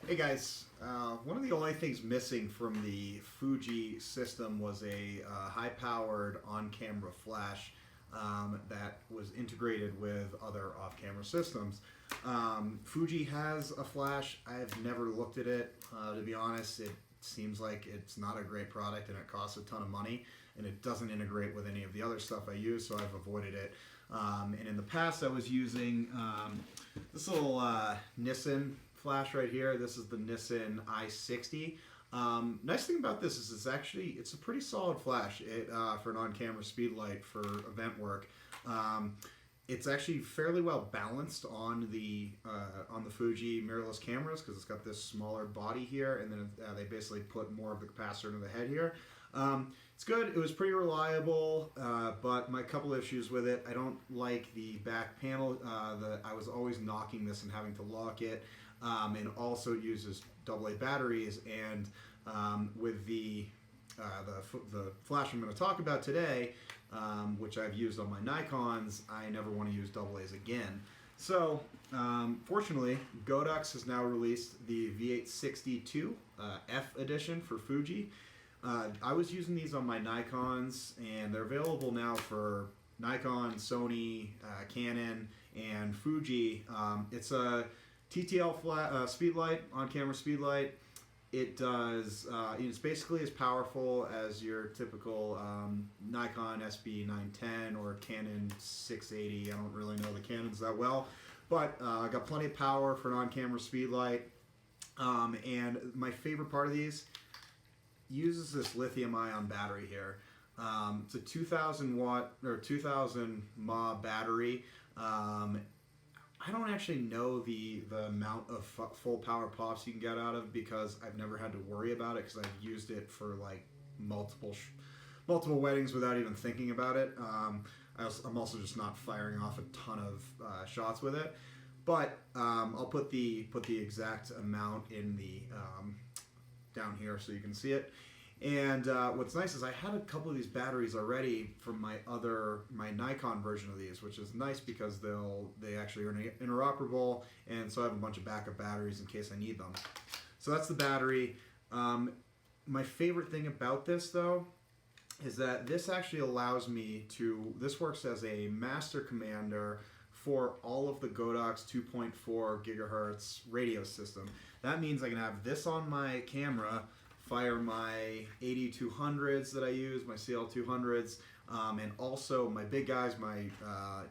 Hey guys, one of the only things missing from the Fuji system was a high-powered on-camera flash that was integrated with other off-camera systems. Fuji has a flash. I've never looked at it. To be honest, it seems like it's not a great product and it costs a ton of money, and it doesn't integrate with any of the other stuff I use, so I've avoided it. And in the past, I was using this little Nissen flash right here. This is the Nissen I60. Nice thing about this is it's a pretty solid flash for an on-camera speed light for event work. It's actually fairly well balanced on the Fuji mirrorless cameras because it's got this smaller body here, and then they basically put more of the capacitor into the head here. It's good. It was pretty reliable, but my couple issues with it. I don't like the back panel. I was always knocking this and having to lock it, and also it uses AA batteries. And with the flash I'm going to talk about today, which I've used on my Nikons, I never want to use AA's again. So, fortunately, Godox has now released the V860ii F edition for Fuji. I was using these on my Nikons, and they're available now for Nikon, Sony, Canon, and Fuji. It's a TTL speedlight, on-camera speedlight. It does, it's basically as powerful as your typical Nikon SB910 or Canon 680. I don't really know the Canons that well, but I got plenty of power for an on-camera speedlight. And my favorite part of these uses this lithium-ion battery here. It's a 2,000 watt or 2,000 mAh battery. I don't actually know the amount of full power pops you can get out of because I've never had to worry about it because I've used it for like multiple weddings without even thinking about it. I'm also just not firing off a ton of shots with it, but I'll put the exact amount in the down here so you can see it. And what's nice is I had a couple of these batteries already from my Nikon version of these, which is nice because they actually are interoperable, and so I have a bunch of backup batteries in case I need them. So that's the battery. My favorite thing about this, though, is that this actually allows me to, this works as a master commander for all of the Godox 2.4 gigahertz radio system. That means I can have this on my camera, fire my 8200s that I use, my CL200s, and also my big guys, my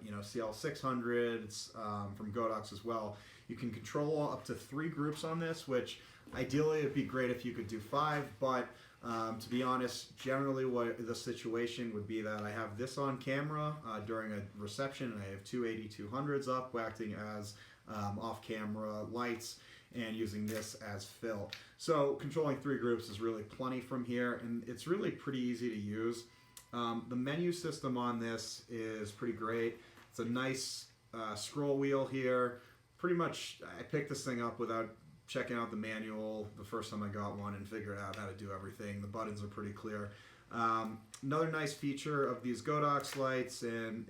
CL600s from Godox as well. You can control up to 3 groups on this, which ideally it'd be great if you could do 5, but to be honest, generally what the situation would be that I have this on camera during a reception, and I have 2 8200s up acting as off-camera lights, and using this as fill. So controlling 3 groups is really plenty from here, and it's really pretty easy to use. The menu system on this is pretty great. It's a nice scroll wheel here. Pretty much I picked this thing up without checking out the manual the first time I got one and figured out how to do everything. The buttons are pretty clear. Another nice feature of these Godox lights and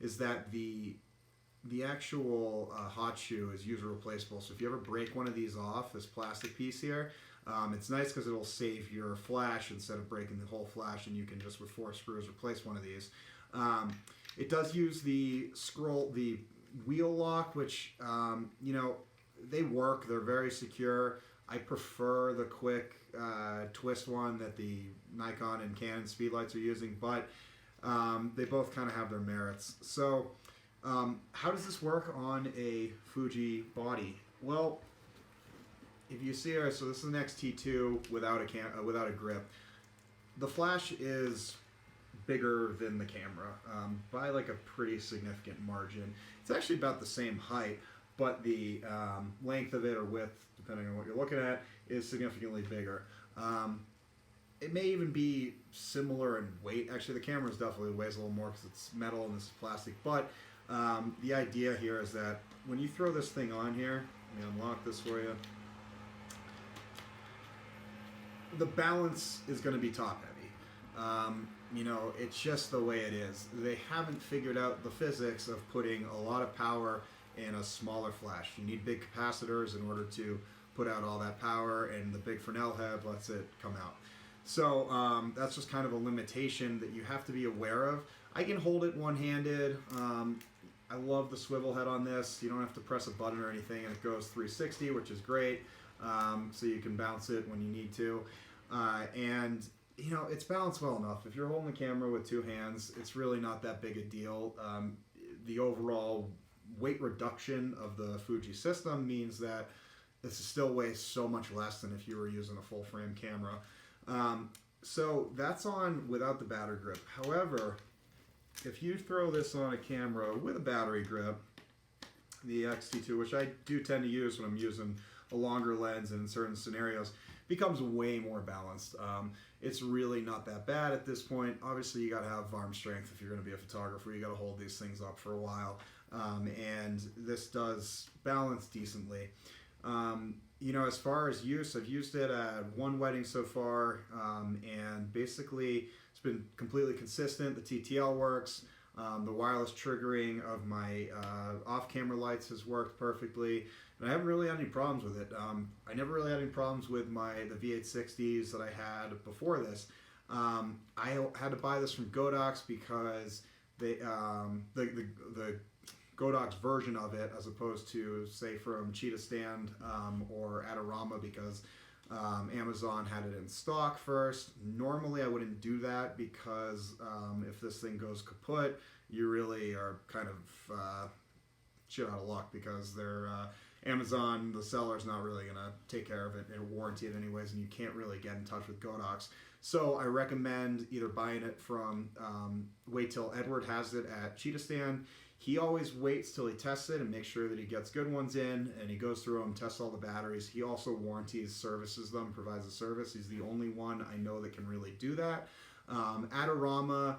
is that the actual hot shoe is user replaceable. So if you ever break one of these off, this plastic piece here, it's nice because it'll save your flash instead of breaking the whole flash, and you can just with 4 screws replace one of these. It does use the wheel lock, which they work. They're very secure. I prefer the quick twist one that the Nikon and Canon speedlights are using, but they both kind of have their merits. So how does this work on a Fuji body? Well, if you see here, so this is an X-T2 without a grip. The flash is bigger than the camera by like a pretty significant margin. It's actually about the same height, but the length of it or width, depending on what you're looking at, is significantly bigger. It may even be similar in weight. Actually, the camera definitely weighs a little more because it's metal and this is plastic, but the idea here is that when you throw this thing on here, let me unlock this for you, the balance is going to be top heavy. It's just the way it is. They haven't figured out the physics of putting a lot of power in a smaller flash. You need big capacitors in order to put out all that power, and the big Fresnel head lets it come out. So that's just kind of a limitation that you have to be aware of. I can hold it one-handed. I love the swivel head on this. You don't have to press a button or anything, and it goes 360, which is great. So you can bounce it when you need to. And you know, it's balanced well enough. If you're holding the camera with two hands, it's really not that big a deal. The overall weight reduction of the Fuji system means that this still weighs so much less than if you were using a full frame camera. So that's on without the battery grip. However, if you throw this on a camera with a battery grip, the X-T2, which I do tend to use when I'm using a longer lens and in certain scenarios, becomes way more balanced. It's really not that bad at this point. Obviously, you got to have arm strength if you're going to be a photographer. You got to hold these things up for a while, and this does balance decently. You know, as far as use, I've used it at one wedding so far, and basically it's been completely consistent. The TTL works. The wireless triggering of my off-camera lights has worked perfectly, and I haven't really had any problems with it. I never really had any problems with the V860s that I had before this. I had to buy this from Godox because they the Godox version of it, as opposed to, say, from Cheetah Stand or Adorama, because Amazon had it in stock first. Normally I wouldn't do that because if this thing goes kaput, you really are kind of shit out of luck, because they're Amazon, the seller's not really going to take care of it and warranty it anyways, and you can't really get in touch with Godox. So I recommend either buying it from, wait till Edward has it at Cheetah Stand. He always waits till he tests it and makes sure that he gets good ones in, and he goes through them, tests all the batteries. He also warranties, services them, provides a service. He's the only one I know that can really do that. Adorama,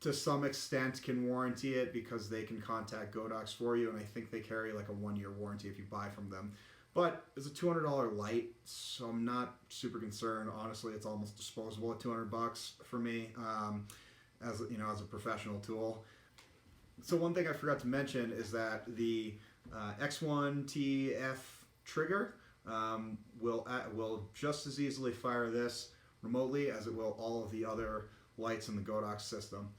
to some extent, can warranty it because they can contact Godox for you, and I think they carry like a 1-year warranty if you buy from them. But it's a $200 light, so I'm not super concerned. Honestly, it's almost disposable at $200 for me, as you know, as a professional tool. So one thing I forgot to mention is that the X1TF trigger will just as easily fire this remotely as it will all of the other lights in the Godox system.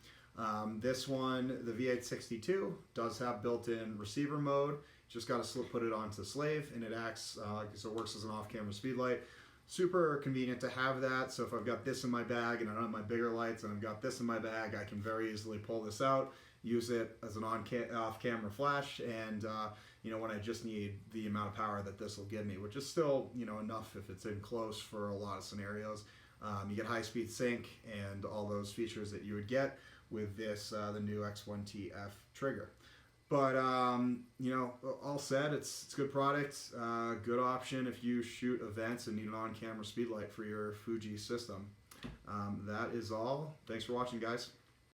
This one, the V860ii, does have built-in receiver mode. Just got to put it onto slave, and it acts, so it works as an off-camera speedlight. Super convenient to have that. So if I've got this in my bag and I don't have my bigger lights and I've got this in my bag, I can very easily pull this out, use it as an off-camera flash, and you know, when I just need the amount of power that this will give me, which is still, you know, enough if it's in close for a lot of scenarios. You get high-speed sync and all those features that you would get with this, the new X1TF trigger. But you know, all said, it's a good product, good option if you shoot events and need an on-camera speedlight for your Fuji system. That is all. Thanks for watching, guys.